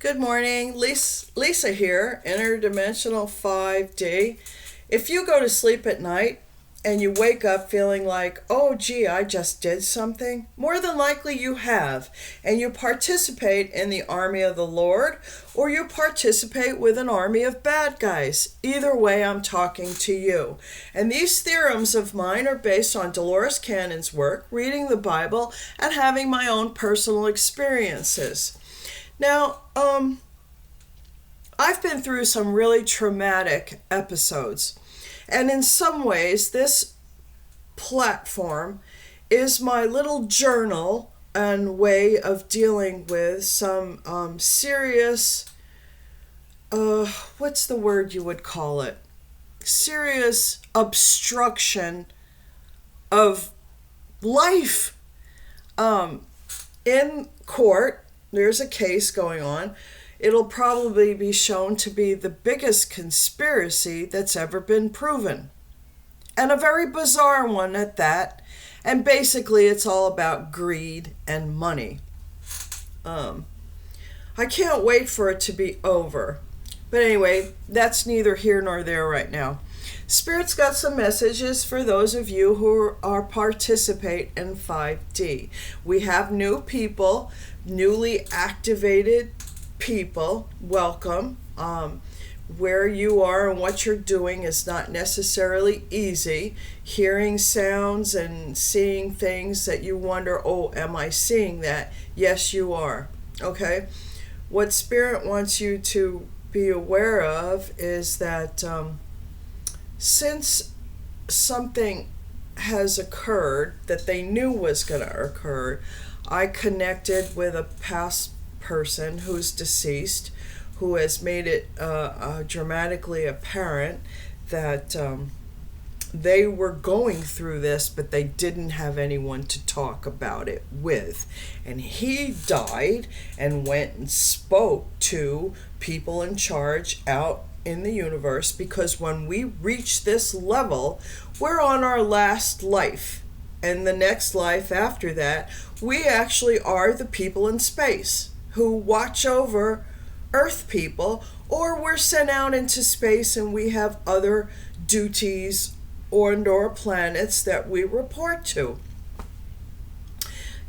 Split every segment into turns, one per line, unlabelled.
Good morning, Lisa here, Interdimensional 5D. If you go to sleep at night and you wake up feeling like, oh gee, I just did something, more than likely you have, and you participate in the army of the Lord, or you participate with an army of bad guys. Either way, I'm talking to you. And these theorems of mine are based on Dolores Cannon's work, reading the Bible, and having my own personal experiences. Now, I've been through some really traumatic episodes, and in some ways, this platform is my little journal and way of dealing with some serious, what's the word you would call it? Serious obstruction of life. In court, there's a case going on. It'll probably be shown to be the biggest conspiracy that's ever been proven. And a very bizarre one at that. And basically it's all about greed and money. I can't wait for it to be over. But anyway, that's neither here nor there right now. Spirit's got some messages for those of you who are participate in 5D. We have new people, newly activated people. Welcome. Where you are and what you're doing is not necessarily easy. Hearing sounds and seeing things that you wonder, oh, am I seeing that? Yes, you are. Okay? What Spirit wants you to be aware of is that since something has occurred that they knew was going to occur, I connected with a past person who's deceased, who has made it dramatically apparent that they were going through this, but they didn't have anyone to talk about it with. And he died and went and spoke to people in charge out in the universe, because when we reach this level, we're on our last life. And the next life after that, we actually are the people in space who watch over Earth people, or we're sent out into space and we have other duties or planets that we report to.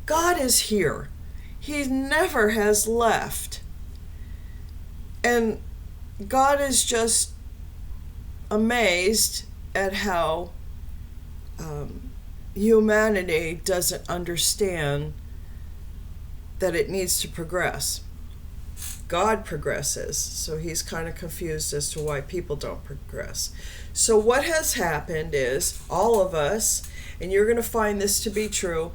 God is here. He never has left. And God is just amazed at how humanity doesn't understand that it needs to progress. God progresses, so he's kind of confused as to why people don't progress. So what has happened is all of us, and you're going to find this to be true,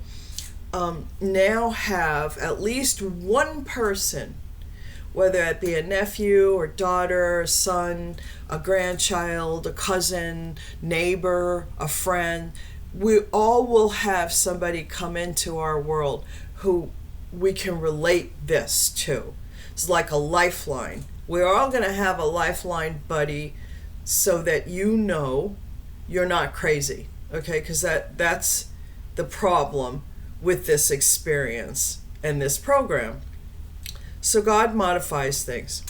now have at least one person, whether it be a nephew or daughter, a son, a grandchild, a cousin, neighbor, a friend. We all will have somebody come into our world who we can relate this to. It's like a lifeline. We're all going to have a lifeline buddy so that you know you're not crazy, okay? Because that's the problem with this experience and this program. So God modifies things.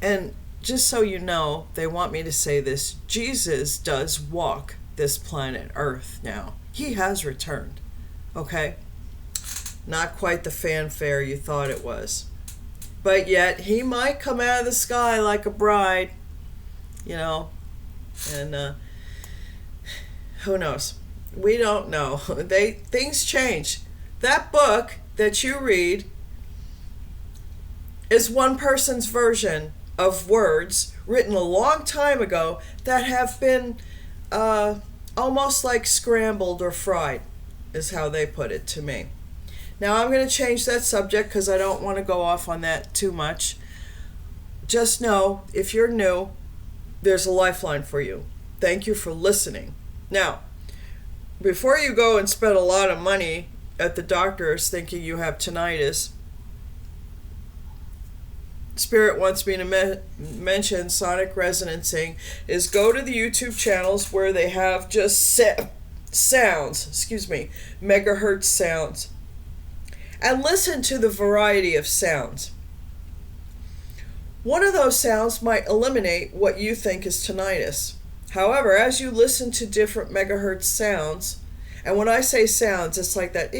And just so you know, they want me to say this, Jesus does walk this planet Earth now. He has returned, okay? Not quite the fanfare you thought it was. But yet, he might come out of the sky like a bride, and who knows? We don't know. Things change. That book that you read is one person's version of words written a long time ago that have been almost like scrambled or fried, is how they put it to me. Now I'm going to change that subject because I don't want to go off on that too much. Just know, if you're new, there's a lifeline for you. Thank you for listening. Now, before you go and spend a lot of money at the doctor's thinking you have tinnitus, Spirit wants me to mention sonic resonancing is go to the YouTube channels where they have just sounds, megahertz sounds. and listen to the variety of sounds. One of those sounds might eliminate what you think is tinnitus. However, as you listen to different megahertz sounds, and when I say sounds, it's like that,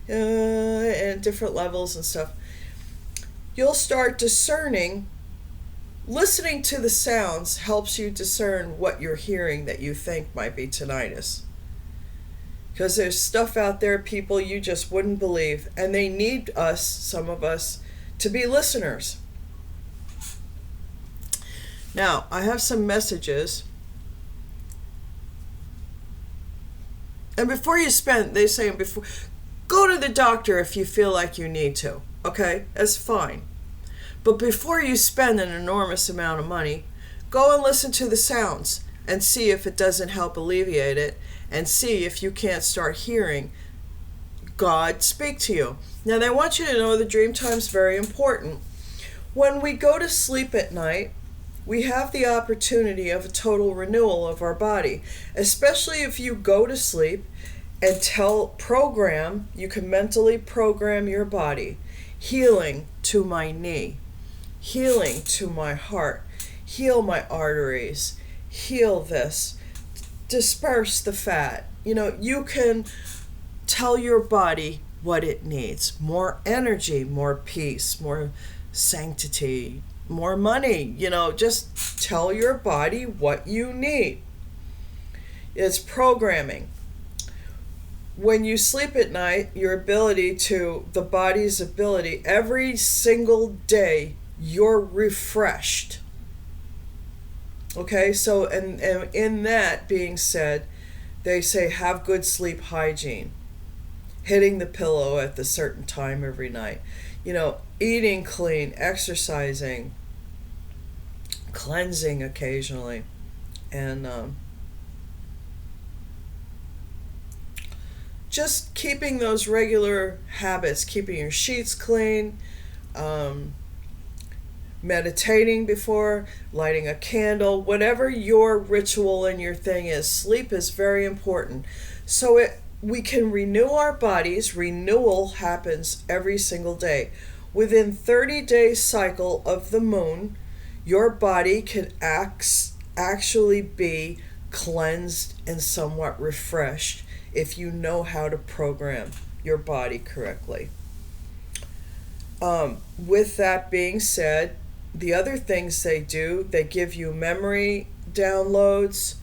and different levels and stuff, you'll start discerning. Listening to the sounds helps you discern what you're hearing that you think might be tinnitus. Because there's stuff out there, people, you just wouldn't believe. And they need us, some of us, to be listeners. Now, I have some messages. And before you spend, they say before, go to the doctor if you feel like you need to. Okay? That's fine. But before you spend an enormous amount of money, go and listen to the sounds and see if it doesn't help alleviate it, and see if you can't start hearing God speak to you. Now, I want you to know the dream time is very important. When we go to sleep at night, we have the opportunity of a total renewal of our body, especially if you go to sleep and you can mentally program your body. Healing to my knee, healing to my heart, heal my arteries, heal this, disperse the fat. You can tell your body what it needs. More energy, more peace, more sanctity, more money. Just tell your body what you need. It's programming. When you sleep at night, the body's ability, every single day, you're refreshed. Okay, so and in that being said, they say have good sleep hygiene. Hitting the pillow at the certain time every night. Eating clean, exercising, cleansing occasionally, and just keeping those regular habits, keeping your sheets clean, meditating before, lighting a candle, whatever your ritual and your thing is. Sleep is very important. So we can renew our bodies. Renewal happens every single day. Within 30-day cycle of the moon, your body can actually be cleansed and somewhat refreshed if you know how to program your body correctly. With that being said, the other things they do, they give you memory downloads.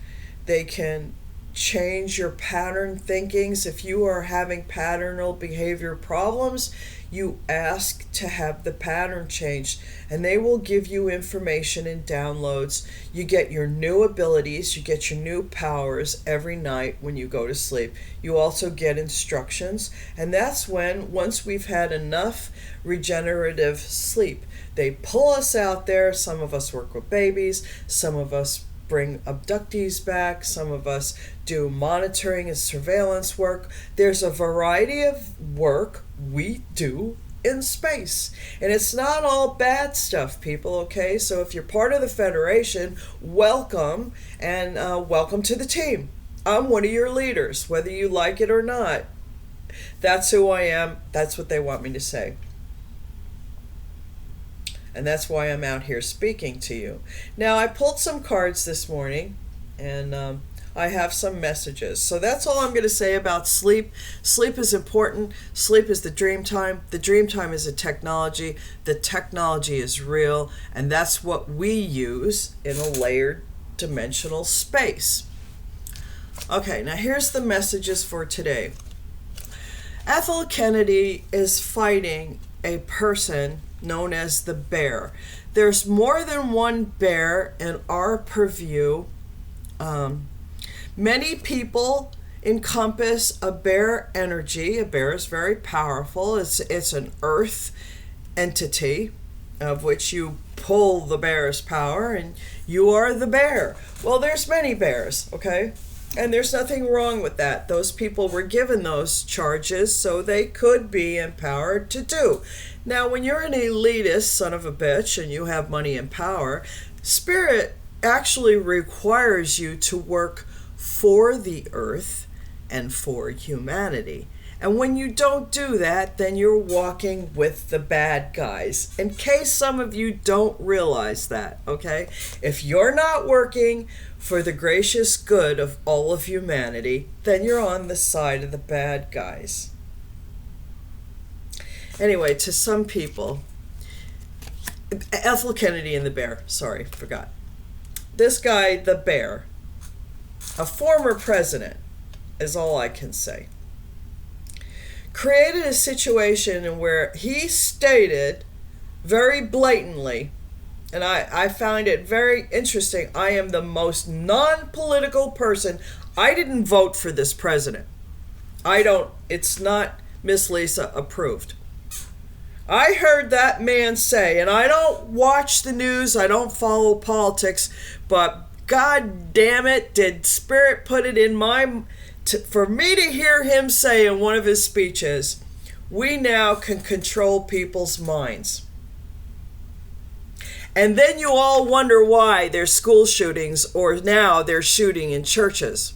They can change your pattern thinkings. If you are having patternal behavior problems, you ask to have the pattern changed, and they will give you information and downloads. You get your new abilities, you get your new powers every night when you go to sleep. You also get instructions, and that's when, once we've had enough regenerative sleep, they pull us out there. Some of us work with babies, some of us bring abductees back, some of us do monitoring and surveillance work. There's a variety of work we do in space, and it's not all bad stuff, people. Okay, so if you're part of the Federation, welcome, and welcome to the team. I'm one of your leaders, whether you like it or not. That's who I am. That's what they want me to say. And that's why I'm out here speaking to you. Now, I pulled some cards this morning, and I have some messages. So that's all I'm going to say about sleep. Sleep is important. Sleep is the dream time. The dream time is a technology. The technology is real, and that's what we use in a layered dimensional space. Okay, now here's the messages for today. Ethel Kennedy is fighting a person known as the bear. There's more than one bear in our purview. Many people encompass a bear energy. A bear is very powerful. It's an earth entity of which you pull the bear's power, and you are the bear. Well, there's many bears, okay? And there's nothing wrong with that. Those people were given those charges, so they could be empowered to do. Now, when you're an elitist son of a bitch and you have money and power, spirit actually requires you to work for the earth and for humanity. And when you don't do that, then you're walking with the bad guys. In case some of you don't realize that, okay? If you're not working for the gracious good of all of humanity, then you're on the side of the bad guys. Anyway, to some people, Ethel Kennedy and the bear, sorry, forgot. This guy, the bear, a former president, is all I can say, created a situation where he stated very blatantly, and I find it very interesting, I am the most non-political person. I didn't vote for this president. It's not Miss Lisa approved. I heard that man say, and I don't watch the news, I don't follow politics, but God damn it, did Spirit put it in for me to hear him say in one of his speeches, we now can control people's minds. And then you all wonder why there's school shootings, or now they're shooting in churches.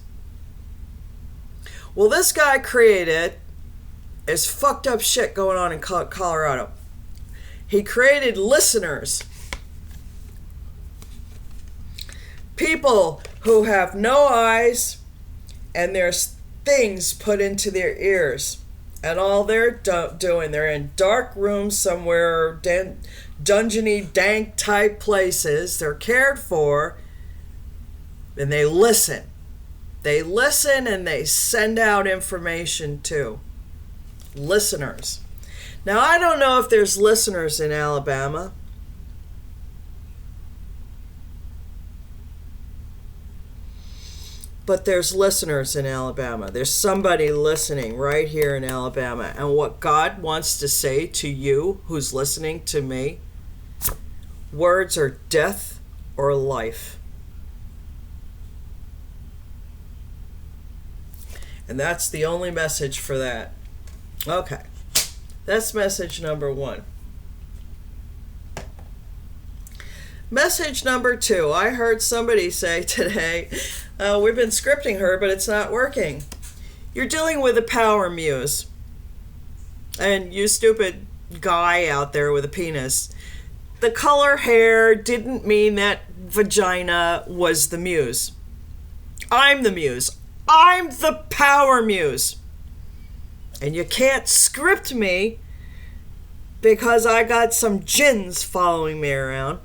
Well, this guy created is fucked up shit going on in Colorado. He created listeners. People who have no eyes, and there's things put into their ears. And all they're doing, they're in dark rooms somewhere, dungeony, dank type places. They're cared for, and they listen. They listen and they send out information too. Listeners. Now, I don't know if there's listeners in Alabama. But there's listeners in Alabama. There's somebody listening right here in Alabama. And what God wants to say to you who's listening to me, words are death or life. And that's the only message for that. Okay. That's message number 1. Message number 2. I heard somebody say today, we've been scripting her, but it's not working. You're dealing with a power muse. And you stupid guy out there with a penis. The color hair didn't mean that vagina was the muse. I'm the muse. I'm the power muse. And you can't script me because I got some jinns following me around.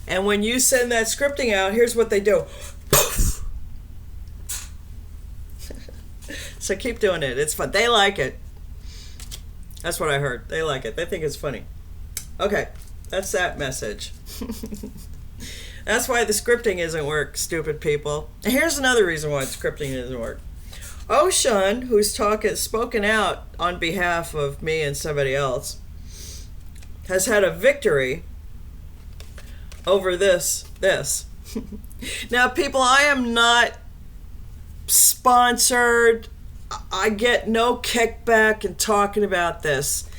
And when you send that scripting out, here's what they do. So keep doing it. It's fun. They like it. That's what I heard. They like it. They think it's funny. Okay, that's that message. That's why the scripting isn't work, stupid people. And here's another reason why the scripting doesn't work. Oshan, who's spoken out on behalf of me and somebody else, has had a victory over this. Now, people, I am not sponsored. I get no kickback in talking about this.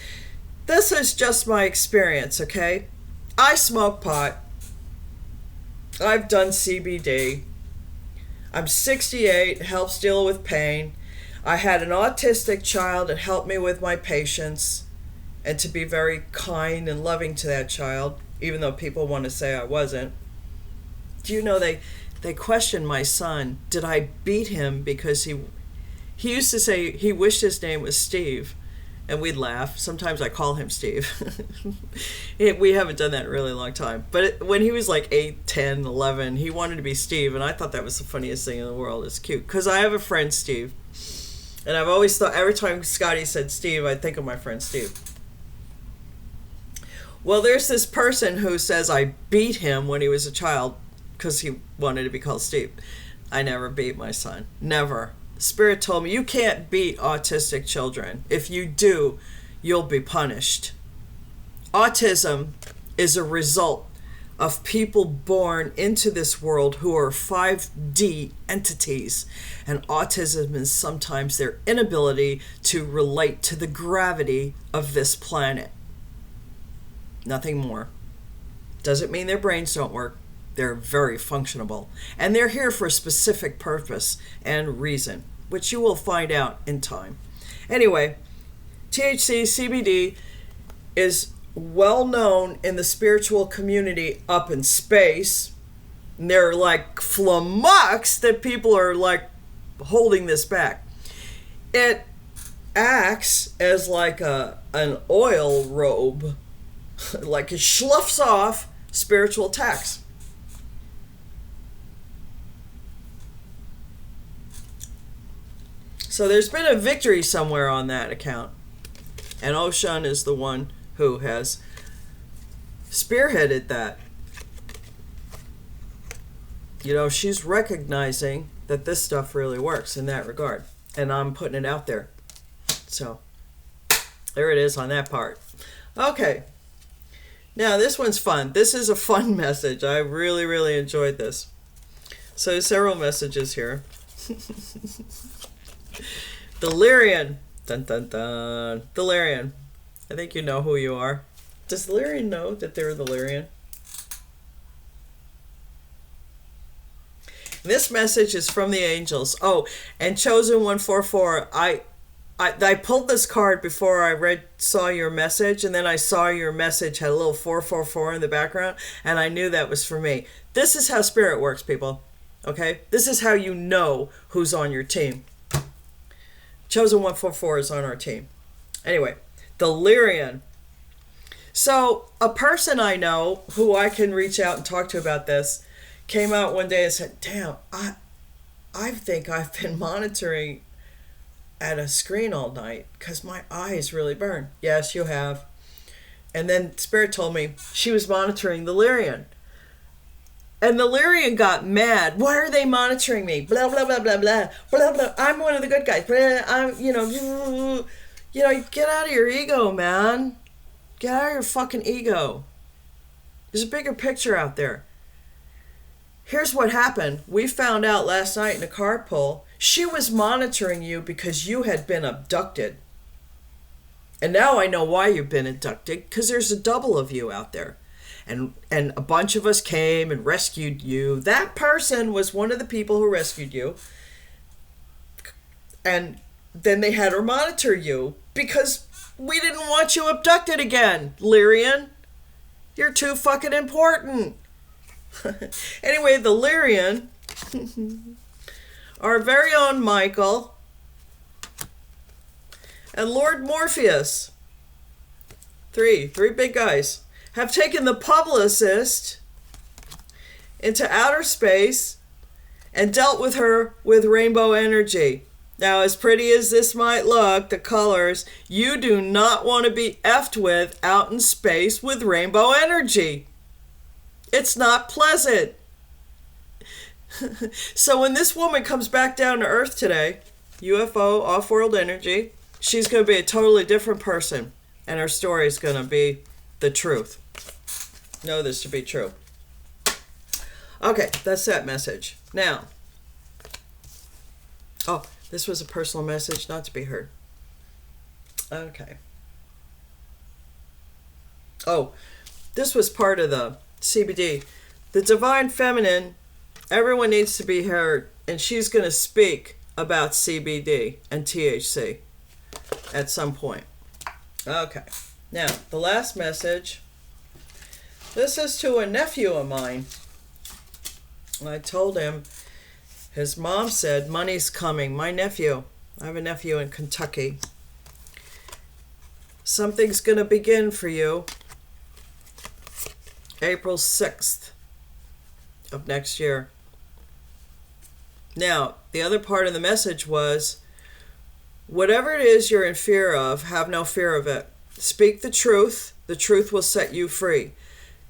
This is just my experience, okay? I smoke pot. I've done CBD. I'm 68, it helps deal with pain. I had an autistic child. It helped me with my patience and to be very kind and loving to that child, even though people want to say I wasn't. Do you know they questioned my son. Did I beat him because he used to say he wished his name was Steve, and we'd laugh. Sometimes I call him Steve. We haven't done that in a really long time. But when he was like 8, 10, 11, he wanted to be Steve, and I thought that was the funniest thing in the world. It's cute. Because I have a friend, Steve. And I've always thought, every time Scotty said Steve, I'd think of my friend Steve. Well, there's this person who says I beat him when he was a child because he wanted to be called Steve. I never beat my son. Never. Spirit told me, you can't beat autistic children. If you do, you'll be punished. Autism is a result of people born into this world who are 5D entities. And autism is sometimes their inability to relate to the gravity of this planet. Nothing more. Doesn't mean their brains don't work. They're very functionable. And they're here for a specific purpose and reason, which you will find out in time. Anyway, THC, CBD is well known in the spiritual community up in space. And they're like flummoxed that people are like holding this back. It acts as like an oil robe, like it sloughs off spiritual attacks. So there's been a victory somewhere on that account. And Oshun is the one who has spearheaded that. You know, she's recognizing that this stuff really works in that regard. And I'm putting it out there. So, there it is on that part. Okay. Now, this one's fun. This is a fun message. I really, really enjoyed this. So, several messages here. Delirian. Dun, dun, dun. Delirian. I think you know who you are. Does Delirian know that they're Delirian? This message is from the angels. Oh, and Chosen 144. I pulled this card before I saw your message, and then I saw your message had a little 444 in the background, and I knew that was for me. This is how spirit works, people. Okay? This is how you know who's on your team. Chosen 144 is on our team. Anyway, Delirian. So, a person I know who I can reach out and talk to about this came out one day and said, damn, I think I've been monitoring at a screen all night because my eyes really burn. Yes, you have. And then Spirit told me she was monitoring the Lyrian. And the Lyrian got mad. Why are they monitoring me? Blah, blah, blah, blah, blah, blah, blah. I'm one of the good guys. I'm, get out of your ego, man. Get out of your fucking ego. There's a bigger picture out there. Here's what happened. We found out last night in a car pull, she was monitoring you because you had been abducted. And now I know why you've been abducted, because there's a double of you out there. And a bunch of us came and rescued you. That person was one of the people who rescued you. And then they had her monitor you because we didn't want you abducted again, Lyrian. You're too fucking important. Anyway, the Lyrian, our very own Michael, and Lord Morpheus, three big guys, have taken the publicist into outer space and dealt with her with rainbow energy. Now, as pretty as this might look, the colors, you do not want to be effed with out in space with rainbow energy. It's not pleasant. So when this woman comes back down to Earth today, UFO, off-world energy, she's going to be a totally different person. And her story is going to be the truth. Know this to be true. Okay, that's that message. Now, this was a personal message not to be heard. Okay. This was part of the CBD. The Divine Feminine, everyone needs to be heard, and she's going to speak about CBD and THC at some point. Okay. Now, the last message. This is to a nephew of mine. I told him, his mom said, money's coming. My nephew, I have a nephew in Kentucky. Something's going to begin for you April 6th of next year. Now, the other part of the message was, whatever it is you're in fear of, have no fear of it. Speak the truth. The truth will set you free.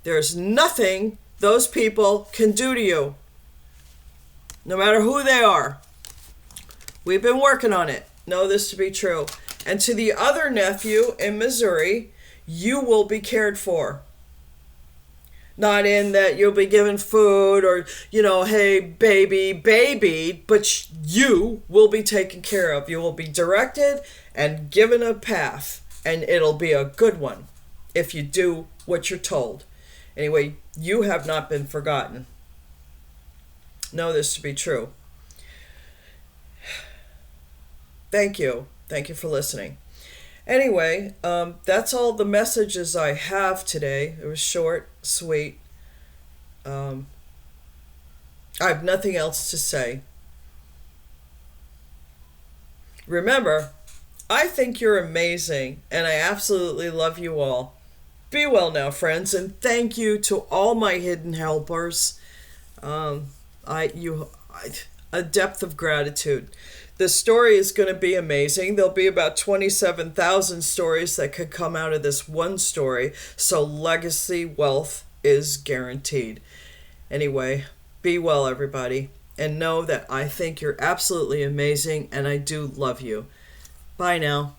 There's nothing those people can do to you, no matter who they are. We've been working on it. Know this to be true. And to the other nephew in Missouri, you will be cared for. Not in that you'll be given food or, hey, baby, but you will be taken care of. You will be directed and given a path, and it'll be a good one if you do what you're told. Anyway, you have not been forgotten. Know this to be true. Thank you Thank you for listening. Anyway, that's all the messages I have today. It was short, sweet. Um, I have nothing else to say. Remember, I think you're amazing, and I absolutely love you all. Be well now, friends, and thank you to all my hidden helpers. Um, a depth of gratitude. The story is going to be amazing. There'll be about 27,000 stories that could come out of this one story, so legacy wealth is guaranteed. Anyway, be well, everybody, and know that I think you're absolutely amazing and I do love you. Bye now.